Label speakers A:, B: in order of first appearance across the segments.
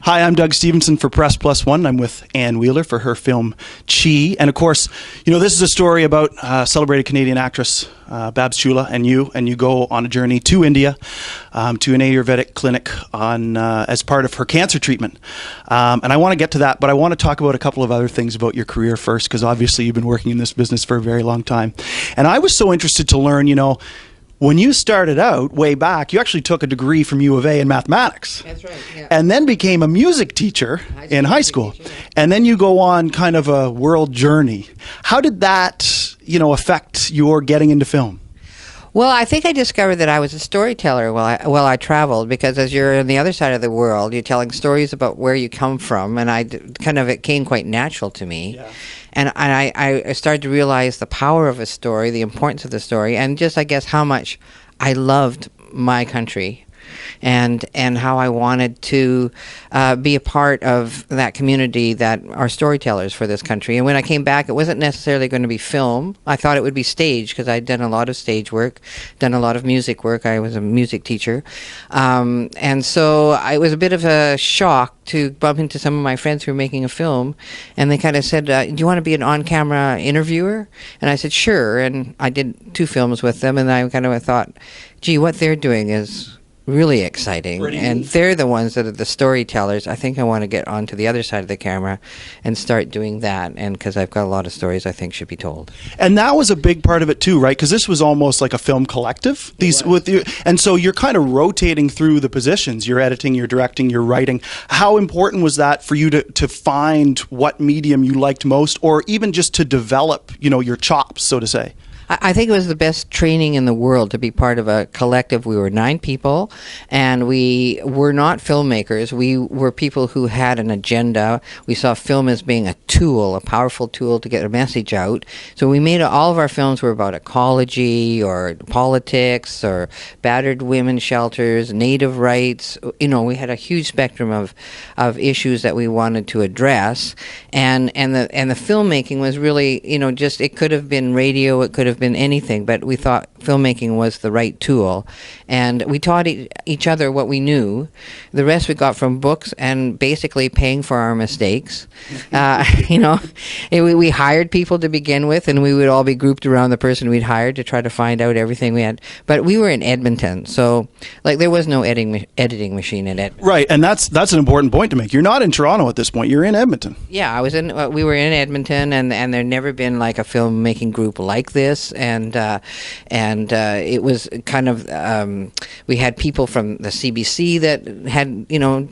A: Hi, I'm Doug Stevenson for Press Plus One. I'm with Ann Wheeler for her film Chi. And of course, you know, this is a story about celebrated Canadian actress Babz Chula and you go on a journey to India to an Ayurvedic clinic on as part of her cancer treatment. And I want to get to that, but I want to talk about a couple of other things about your career first, because obviously you've been working in this business for a very long time. And I was so interested to learn, you know, when you started out way back, you actually took a degree from U of A in mathematics.
B: That's right, yeah.
A: And then became a music teacher in high school. Teacher, yeah. And then you go on kind of a world journey. How did that, you know, affect your getting into film?
B: Well, I think I discovered that I was a storyteller while I traveled, because as you're on the other side of the world, you're telling stories about where you come from, and it came quite natural to me. Yeah. And I started to realize the power of a story, the importance of the story, and just, I guess, how much I loved my country. And how I wanted to be a part of that community that are storytellers for this country. And when I came back, it wasn't necessarily going to be film. I thought it would be stage, because I'd done a lot of stage work, done a lot of music work. I was a music teacher. And so it was a bit of a shock to bump into some of my friends who were making a film. And they kind of said, do you want to be an on-camera interviewer? And I said, sure. And I did 2 films with them. And I kind of thought, gee, what they're doing is really exciting, and they're the ones that are the storytellers. I think I want to get onto the other side of the camera and start doing that, and because I've got a lot of stories I think should be told.
A: And that was a big part of it too, right? Because this was almost like a film collective. And so you're kind of rotating through the positions. You're editing, you're directing, you're writing. How important was that for you to find what medium you liked most, or even just to develop, you know, your chops, so to say?
B: I think it was the best training in the world to be part of a collective. We were 9 people, and we were not filmmakers. We were people who had an agenda. We saw film as being a tool, a powerful tool to get a message out. So we made all of our films were about ecology or politics or battered women's shelters, native rights. You know, we had a huge spectrum of issues that we wanted to address, and the filmmaking was really, you know, just, it could have been radio, it could have been anything, but we thought filmmaking was the right tool, and we taught each other what we knew. The rest we got from books and basically paying for our mistakes. You know, we hired people to begin with, and we would all be grouped around the person we'd hired to try to find out everything we had. But we were in Edmonton, so like there was no editing machine in Edmonton.
A: Right, and that's an important point to make. You're not in Toronto at this point. You're in Edmonton.
B: Yeah, we were in Edmonton, and there never been like a filmmaking group like this. And it was kind of, we had people from the CBC that had, you know,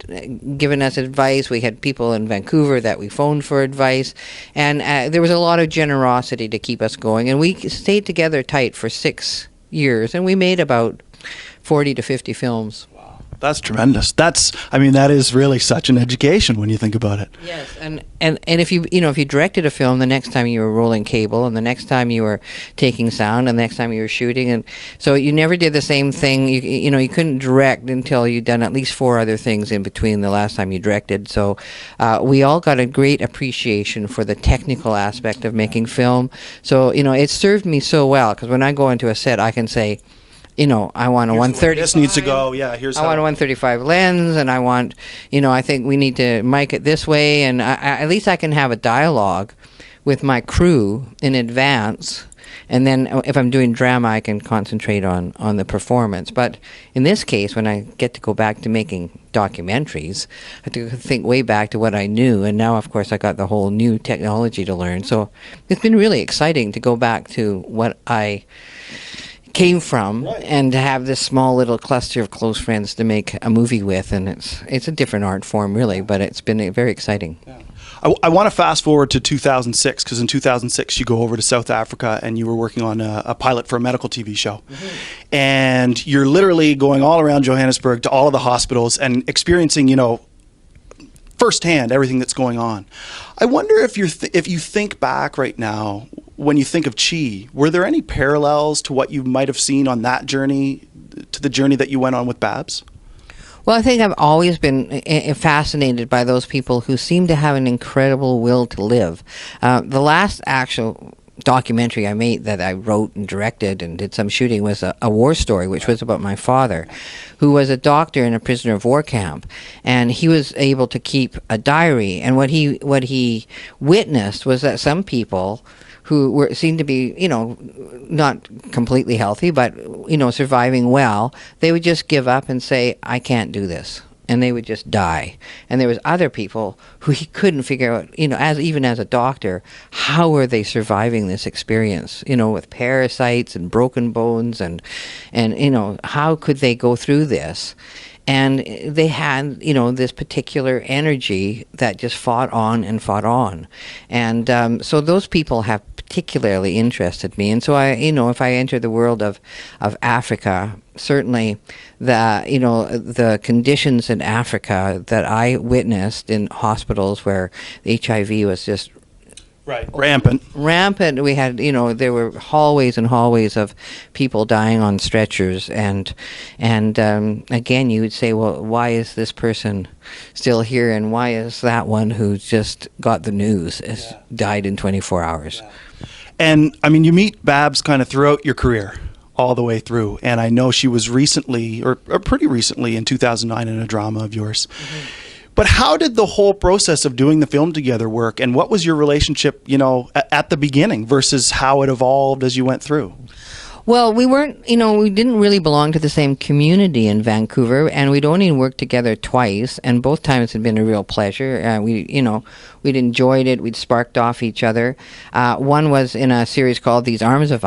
B: given us advice. We had people in Vancouver that we phoned for advice, and there was a lot of generosity to keep us going. And we stayed together tight for 6 years, and we made about 40 to 50 films.
A: That's tremendous. I mean, that is really such an education when you think about it.
B: Yes, and if you directed a film, the next time you were rolling cable, and the next time you were taking sound, and the next time you were shooting, and so you never did the same thing. You know, you couldn't direct until you'd done at least 4 other things in between the last time you directed. So we all got a great appreciation for the technical aspect of making film. So, you know, it served me so well, because when I go into a set, I can say, you know, I want a 135.
A: This needs to go. Yeah,
B: I want a 135 lens, and I want, you know, I think we need to mic it this way, and at least I can have a dialogue with my crew in advance, and then if I'm doing drama, I can concentrate on the performance. But in this case, when I get to go back to making documentaries, I have to think way back to what I knew, and now, of course, I got the whole new technology to learn. So it's been really exciting to go back to what I came from, and to have this small little cluster of close friends to make a movie with, and it's a different art form, really, but it's been very exciting.
A: Yeah. I want to fast forward to 2006, because in 2006 you go over to South Africa and you were working on a pilot for a medical TV show. Mm-hmm. And you're literally going all around Johannesburg to all of the hospitals and experiencing, you know, firsthand everything that's going on. I wonder if you think back right now, when you think of Chi, were there any parallels to what you might have seen on that journey, to the journey that you went on with Babz?
B: Well, I think I've always been fascinated by those people who seem to have an incredible will to live. The last actual documentary I made that I wrote and directed and did some shooting was a war story, which was about my father, who was a doctor in a prisoner of war camp, and he was able to keep a diary. And what he witnessed was that some people who seemed to be, not completely healthy, but surviving well, they would just give up and say, "I can't do this." And they would just die. And there was other people who he couldn't figure out, even as a doctor, how are they surviving this experience, with parasites and broken bones and how could they go through this? And they had, this particular energy that just fought on and fought on. And so those people have particularly interested me. And so if I enter the world of Africa, certainly the conditions in Africa that I witnessed in hospitals where the HIV was just
A: rampant.
B: We had, there were hallways and hallways of people dying on stretchers, and again, you would say, well, why is this person still here, and why is that one who just got the news died in 24 hours?
A: Yeah. And I mean, you meet Babz kind of throughout your career, all the way through, and I know she was recently, or pretty recently, in 2009 in a drama of yours. Mm-hmm. But how did the whole process of doing the film together work, and what was your relationship, at the beginning versus how it evolved as you went through?
B: Well, we weren't, we didn't really belong to the same community in Vancouver, and we'd only worked together twice, and both times had been a real pleasure. We'd enjoyed it. We'd sparked off each other. One was in a series called These Arms of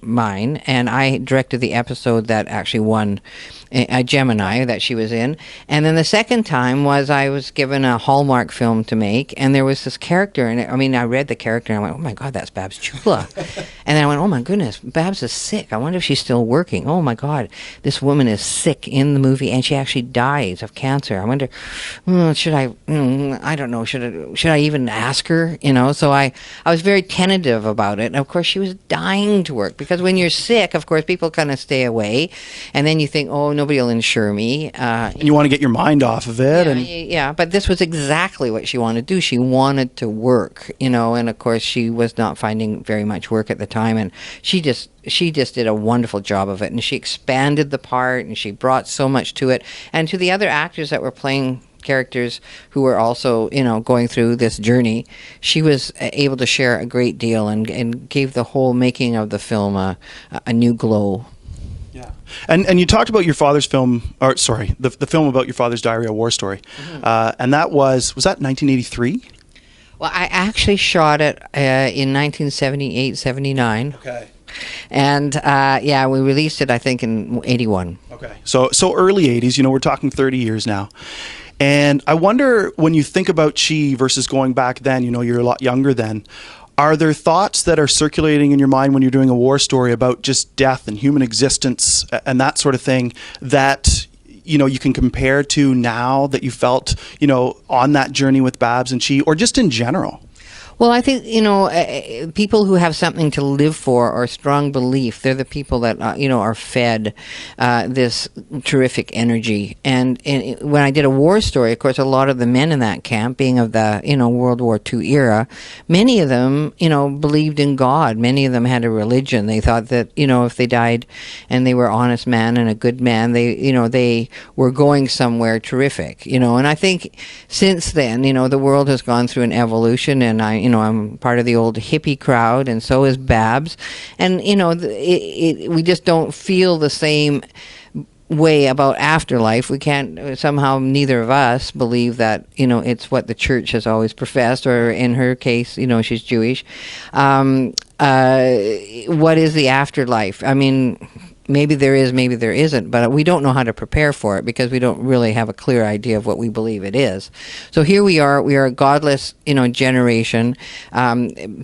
B: Mine, and I directed the episode that actually won a Gemini that she was in. And then the second time was I was given a Hallmark film to make, and there was this character, and I read the character, and I went, oh my God, that's Babz Chula. And then I went, oh my goodness, Babz is sick. I wonder if she's still working. Oh my God, this woman is sick in the movie, and she actually dies of cancer. I wonder, should I, I don't know, should I even ask her? So I was very tentative about it. And of course, she was dying to work, because when you're sick, of course, people kind of stay away, and then you think, oh, nobody will insure me.
A: And you want to get your mind off of it.
B: Yeah, but this was exactly what she wanted to do. She wanted to work, and of course, she was not finding very much work at the time, and she just did a wonderful job of it, and she expanded the part, and she brought so much to it. And to the other actors that were playing characters who were also, going through this journey, she was able to share a great deal and gave the whole making of the film a new glow.
A: Yeah. And you talked about your father's film, or sorry, the film about your father's diary, A War Story. Mm-hmm. And that was that 1983?
B: Well, I actually shot it in 1978, 79.
A: Okay.
B: And we released it, I think, in 81.
A: Okay. So early 80s, we're talking 30 years now. And I wonder, when you think about Chi versus going back then, you're a lot younger then, are there thoughts that are circulating in your mind when you're doing a war story about just death and human existence and that sort of thing that you can compare to now that you felt on that journey with Babz and Chi, or just in general?
B: Well, I think, people who have something to live for or strong belief, they're the people that, are fed this terrific energy. And when I did A War Story, of course, a lot of the men in that camp, being of the, World War II era, many of them, believed in God. Many of them had a religion. They thought that, if they died and they were honest man and a good man, they were going somewhere terrific, And I think since then, the world has gone through an evolution, and I'm part of the old hippie crowd, and so is Babz. And, we just don't feel the same way about afterlife. We can't, somehow neither of us believe that, it's what the church has always professed, or in her case, she's Jewish. What is the afterlife? I mean, maybe there is, maybe there isn't, but we don't know how to prepare for it because we don't really have a clear idea of what we believe it is. So here we are a godless, generation.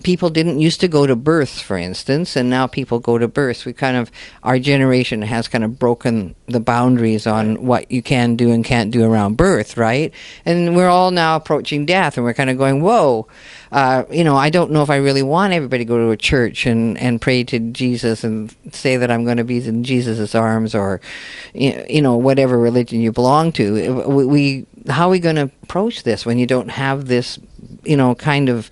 B: People didn't used to go to births, for instance, and now people go to births. Our generation has kind of broken the boundaries on what you can do and can't do around birth, right? And we're all now approaching death, and we're kind of going, whoa, I don't know if I really want everybody to go to a church and pray to Jesus and say that I'm going to be in Jesus' arms, or, whatever religion you belong to. How are we going to approach this when you don't have this, kind of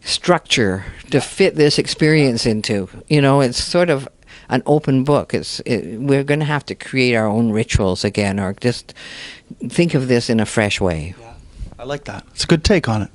B: structure to fit this experience into. You know, it's sort of an open book. We're going to have to create our own rituals again, or just think of this in a fresh way.
A: Yeah, I like that. It's a good take on it.